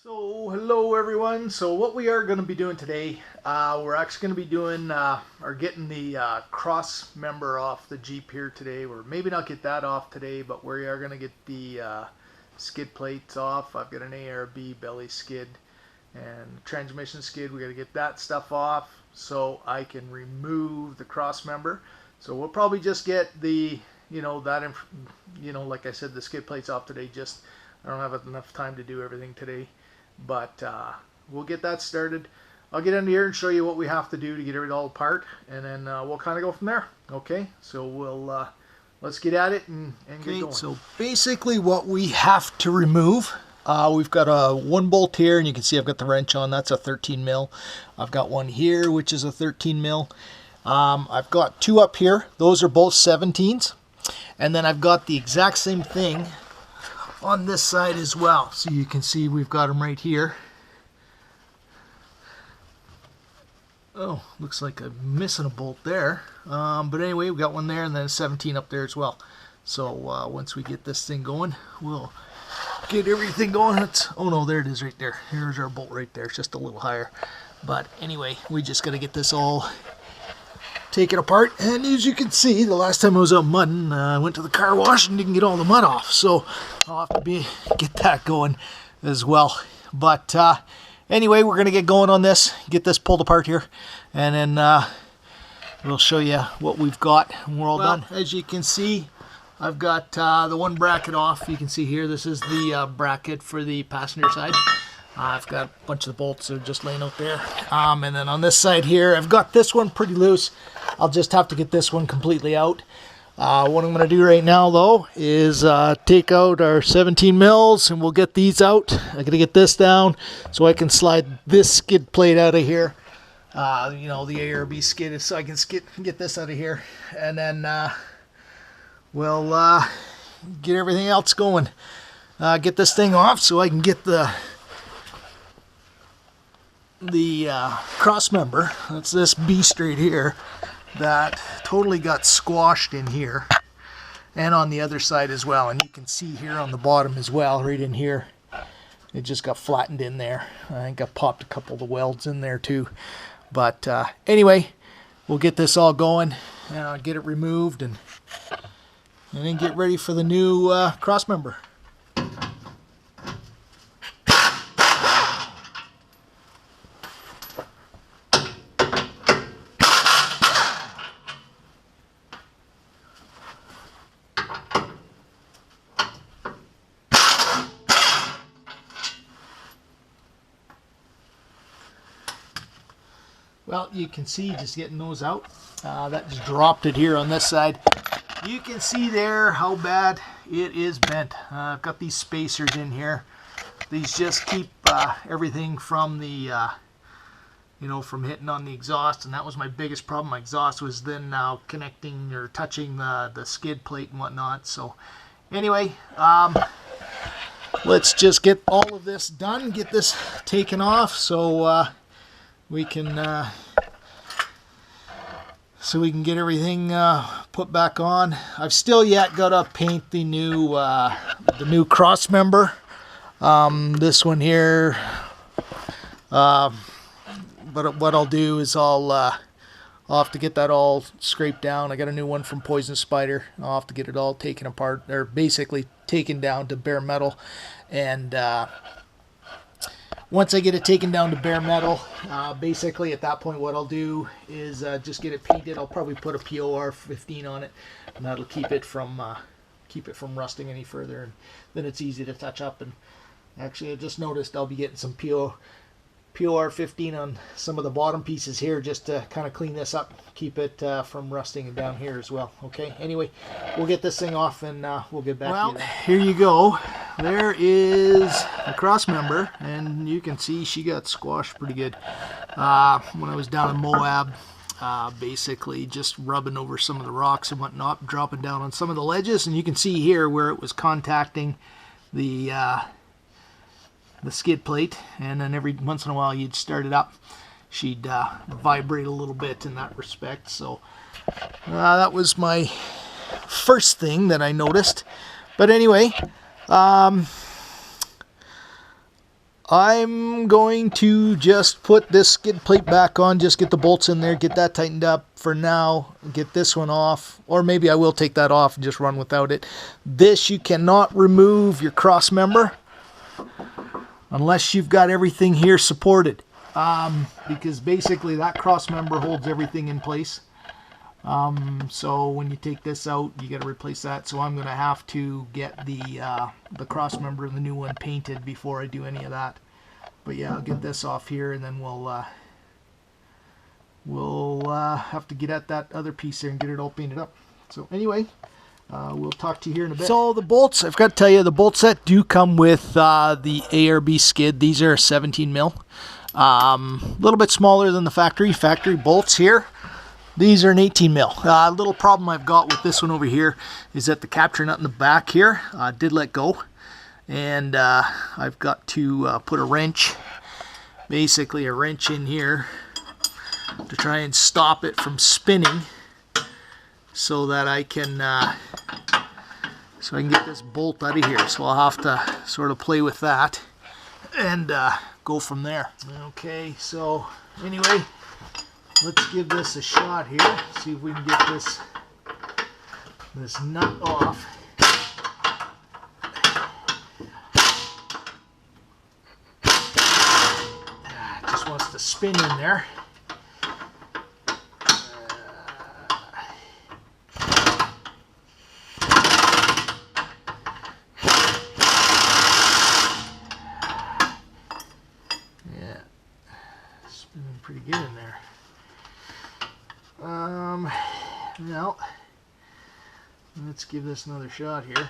So hello everyone. So what we are going to be doing today, we're actually going to be doing or getting the cross member off the Jeep here today. Or maybe not get that off today, but we are going to get the skid plates off. I've got an ARB belly skid and transmission skid. We got to get that stuff off so I can remove the cross member. So we'll probably just get the like I said, the skid plates off today. Just I don't have enough time to do everything today. But we'll get that started. I'll get into here and show you what we have to do to get it all apart, and then we'll kind of go from there. Okay, so we'll let's get at it and get going. So basically what we have to remove, we've got a one bolt here, and you can see I've got the wrench on. That's a 13 mil. I've got one here, which is a 13 mil. I've got two up here. Those are both 17s. And then I've got the exact same thing on this side as well. So you can see we've got them right here. Oh, looks like I'm missing a bolt there. But anyway, we've got one there and then a 17 up there as well. So once we get this thing going, we'll get everything going. Oh no, there it is right there. Here's our bolt right there. It's just a little higher. But anyway, we just got to get this all take it apart, and as you can see, the last time I was out mudding, I went to the car wash and didn't get all the mud off, so I'll have to get that going as well. But anyway, we're gonna get going on this, get this pulled apart here, and then we'll show you what we've got when we're all done. As you can see, I've got the one bracket off. You can see here, this is the bracket for the passenger side. I've got a bunch of the bolts that are just laying out there. And then on this side here, I've got this one pretty loose. I'll just have to get this one completely out. What I'm going to do right now, though, is take out our 17 mils, and we'll get these out. I got to get this down so I can slide this skid plate out of here. The ARB skid, so I can get this out of here. And then we'll get everything else going. Get this thing off so I can get the cross member. That's this beast right here that totally got squashed in here and on the other side as well, and you can see here on the bottom as well, right in here, it just got flattened in there. I think I popped a couple of the welds in there too. But anyway, we'll get this all going and get it removed and then get ready for the new cross member. Well, you can see just getting those out. That just dropped it here on this side. You can see there how bad it is bent. I've got these spacers in here. These just keep everything from the, from hitting on the exhaust, and that was my biggest problem. My exhaust was then now connecting or touching the skid plate and whatnot. So anyway, let's just get all of this done, get this taken off so we can get everything put back on. I've still yet got to paint the new cross member. This one here. But what I'll do is I'll have to get that all scraped down. I got a new one from Poison Spyder. I'll have to get it all taken apart, or basically taken down to bare metal, and once I get it taken down to bare metal, basically at that point what I'll do is just get it painted. I'll probably put a POR 15 on it, and that'll keep it from rusting any further, and then it's easy to touch up. And actually I just noticed I'll be getting some POR 15 on some of the bottom pieces here just to kind of clean this up, keep it from rusting down here as well. Okay, anyway, we'll get this thing off and we'll get back to you. Well, here you go. There is a cross member, and you can see she got squashed pretty good when I was down in Moab, basically just rubbing over some of the rocks and whatnot, dropping down on some of the ledges, and you can see here where it was contacting the skid plate, and then every once in a while you'd start it up, she'd vibrate a little bit in that respect. So that was my first thing that I noticed. But anyway, I'm going to just put this skid plate back on, just get the bolts in there, get that tightened up for now, get this one off, or maybe I will take that off and just run without it. This, you cannot remove your cross member unless you've got everything here supported, because basically that cross member holds everything in place. So when you take this out, you got to replace that. So I'm going to have to get the cross member and the new one painted before I do any of that. But yeah, I'll get this off here, and then we'll have to get at that other piece there and get it all painted up. So anyway, we'll talk to you here in a bit. So the bolts, I've got to tell you, the bolt set do come with the ARB skid. These are 17 mil, a little bit smaller than the factory bolts here. These are an 18 mil. Little problem I've got with this one over here is that the capture nut in the back here did let go, and I've got to put a wrench, basically a wrench in here to try and stop it from spinning, so that I can get this bolt out of here. So I'll have to sort of play with that and go from there. Okay, so anyway, let's give this a shot here, see if we can get this nut off. It just wants to spin in there. Yeah, spinning pretty good in there. Well, let's give this another shot here.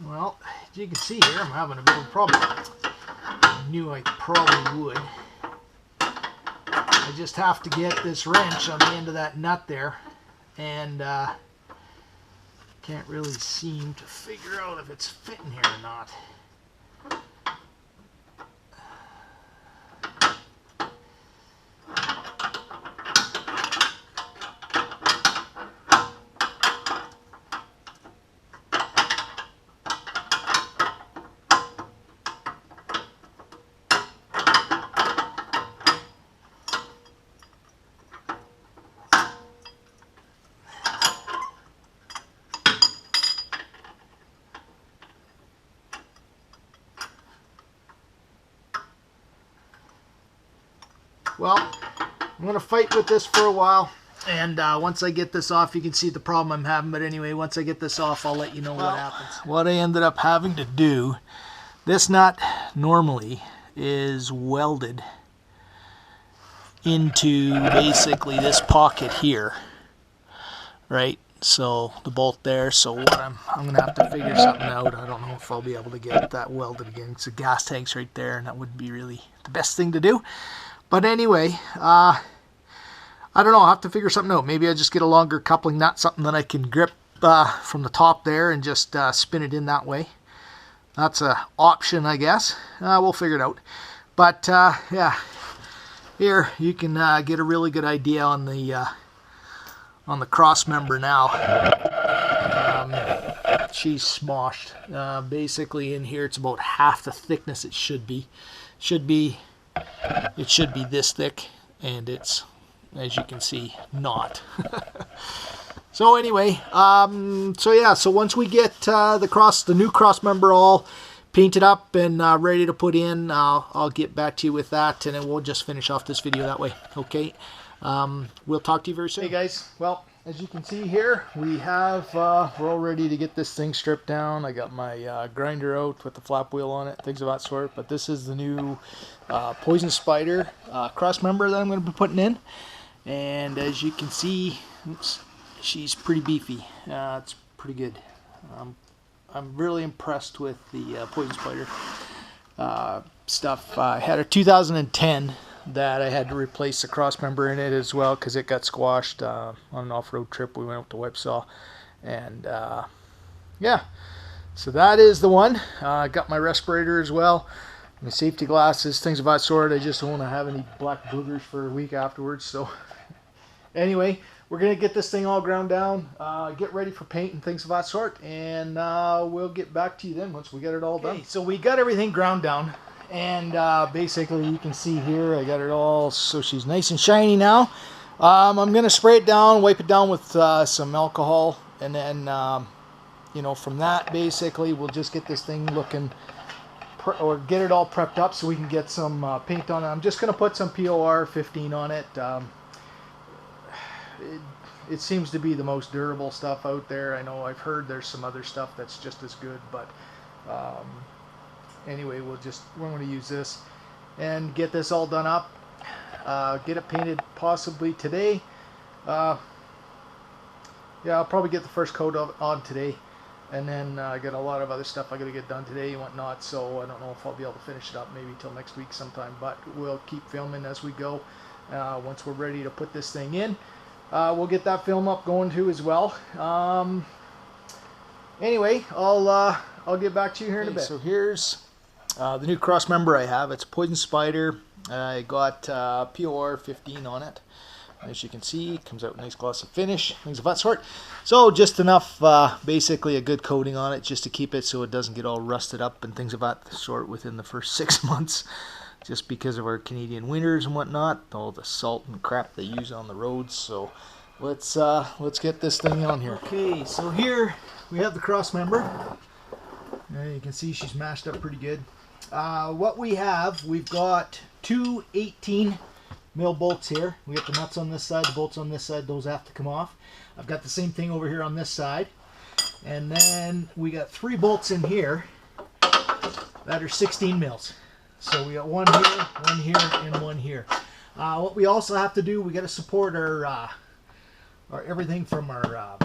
Well, as you can see here, I'm having a bit of a problem. I knew I probably would. I just have to get this wrench on the end of that nut there, and can't really seem to figure out if it's fitting here or not. Well, I'm going to fight with this for a while, and once I get this off, you can see the problem I'm having. But anyway, once I get this off, I'll let you know what happens. What I ended up having to do, this nut normally is welded into basically this pocket here, right? So the bolt there. So what I'm going to have to figure something out. I don't know if I'll be able to get that welded again, because the gas tank's right there, and that would be really the best thing to do. But anyway, I don't know, I'll have to figure something out. Maybe I just get a longer coupling nut, something that I can grip from the top there and just spin it in that way. That's an option, I guess. We'll figure it out. But yeah, here you can get a really good idea on the cross member now. She's smoshed. Basically in here it's about half the thickness it should be. It should be this thick, and it's, as you can see, not. So anyway, so yeah, so once we get the new cross member all painted up and ready to put in, I'll get back to you with that, and then we'll just finish off this video that way. Okay, we'll talk to you very soon. Hey guys, well, as you can see here, we have we're all ready to get this thing stripped down. I got my grinder out with the flap wheel on it, things of that sort. But this is the new Poison Spyder Crossmember that I'm going to be putting in, and as you can see, oops, she's pretty beefy. It's pretty good. I'm really impressed with the Poison Spyder stuff. I had a 2010 that I had to replace the crossmember in it as well because it got squashed on an off-road trip. We went up to Websaw, and yeah, so that is the one. I got my respirator as well, my safety glasses, things of that sort. I just don't want to have any black boogers for a week afterwards. So anyway, we're gonna get this thing all ground down, get ready for paint and things of that sort, and we'll get back to you then once we get it all done. So we got everything ground down, and basically you can see here I got it all so she's nice and shiny now. I'm gonna spray it down, wipe it down with some alcohol, and then you know, from that basically we'll just get this thing looking, or get it all prepped up so we can get some paint on it. I'm just gonna put some POR 15 on it. It seems to be the most durable stuff out there. I know I've heard there's some other stuff that's just as good, but anyway, we're going to use this and get this all done up, get it painted possibly today. Yeah, I'll probably get the first coat on today, and then I got a lot of other stuff I got to get done today and whatnot, so I don't know if I'll be able to finish it up maybe till next week sometime, but we'll keep filming as we go. Once we're ready to put this thing in, we'll get that film up going too as well. Anyway, I'll get back to you here in a bit. So here's the new crossmember I have. It's Poison Spyder. I got POR 15 on it. As you can see, it comes out nice glossy finish, things of that sort. So just enough, basically a good coating on it just to keep it so it doesn't get all rusted up and things of that sort within the first 6 months. Just because of our Canadian winters and whatnot, all the salt and crap they use on the roads. So let's get this thing on here. Okay, so here we have the crossmember. You can see she's mashed up pretty good. What we have, we've got two 18 mil bolts here. We got the nuts on this side, the bolts on this side. Those have to come off. I've got the same thing over here on this side, and then we got 3 bolts in here that are 16 mils. So we got one here, and one here. What we also have to do, we got to support our everything from our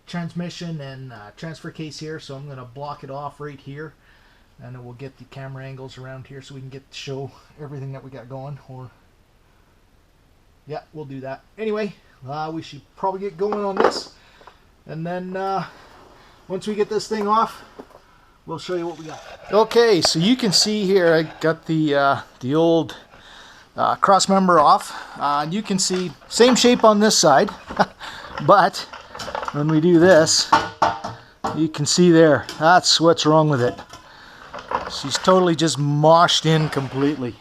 transmission and transfer case here. So I'm going to block it off right here, and then we'll get the camera angles around here so we can get to show everything that we got going. Or yeah, we'll do that. Anyway, we should probably get going on this, and then once we get this thing off, we'll show you what we got. Okay, so you can see here I got the old crossmember off. And you can see same shape on this side, but when we do this, you can see there, that's what's wrong with it. She's totally just moshed in completely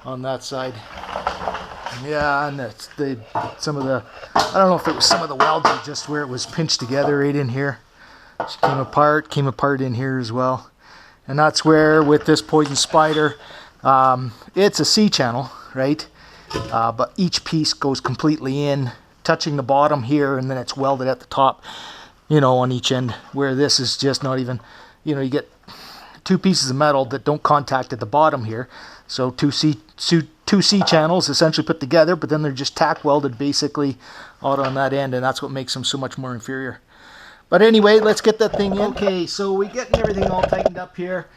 on that side. Yeah, and that's some of the, I don't know if it was some of the welds or just where it was pinched together right in here. She came apart in here as well. And that's where, with this Poison Spyder, it's a C channel, right? But each piece goes completely in, touching the bottom here, and then it's welded at the top, you know, on each end, where this is just not even, you know, you get 2 pieces of metal that don't contact at the bottom here. So two C channels essentially put together, but then they're just tack welded basically out on that end, and that's what makes them so much more inferior. But anyway, let's get that thing in. Okay, so we're getting everything all tightened up here.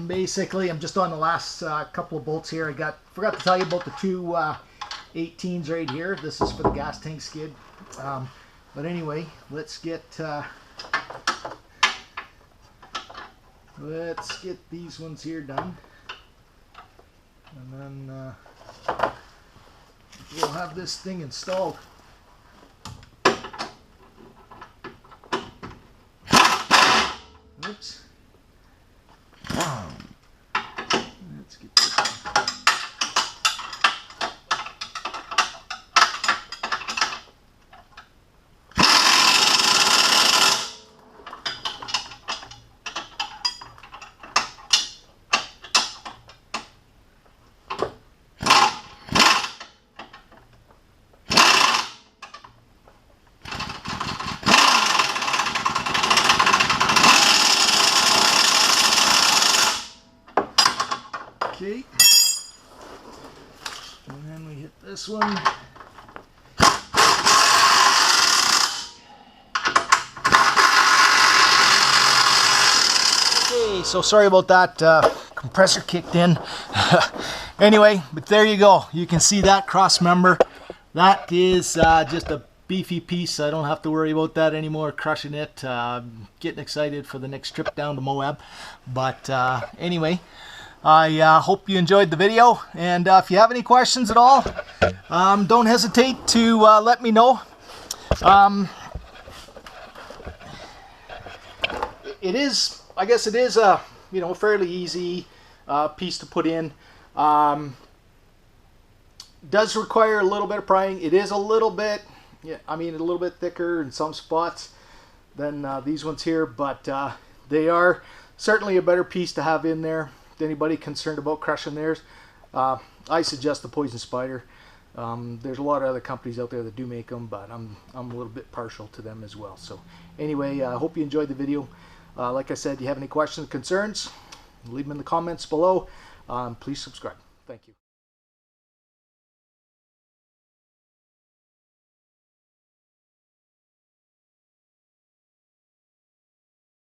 Basically, I'm just on the last couple of bolts here. Forgot to tell you about the 2 18s right here. This is for the gas tank skid. But anyway, let's get these ones here done, and then we'll have this thing installed. Oops. Let's get this one. Okay, and then we hit this one. Okay, so sorry about that. Compressor kicked in Anyway, but there you go. You can see that cross member. That is just a beefy piece. I don't have to worry about that anymore, crushing it. Getting excited for the next trip down to Moab. But anyway, I hope you enjoyed the video. And if you have any questions at all, don't hesitate to let me know. It is, I guess it is a, you know, fairly easy piece to put in. Does require a little bit of prying. It is a little bit, yeah, I mean, a little bit thicker in some spots than these ones here, but they are certainly a better piece to have in there. If anybody concerned about crushing theirs, I suggest the Poison Spyder. There's a lot of other companies out there that do make them, but I'm a little bit partial to them as well. So anyway, I hope you enjoyed the video. Like I said, if you have any questions, concerns, leave them in the comments below. Please subscribe. Thank you.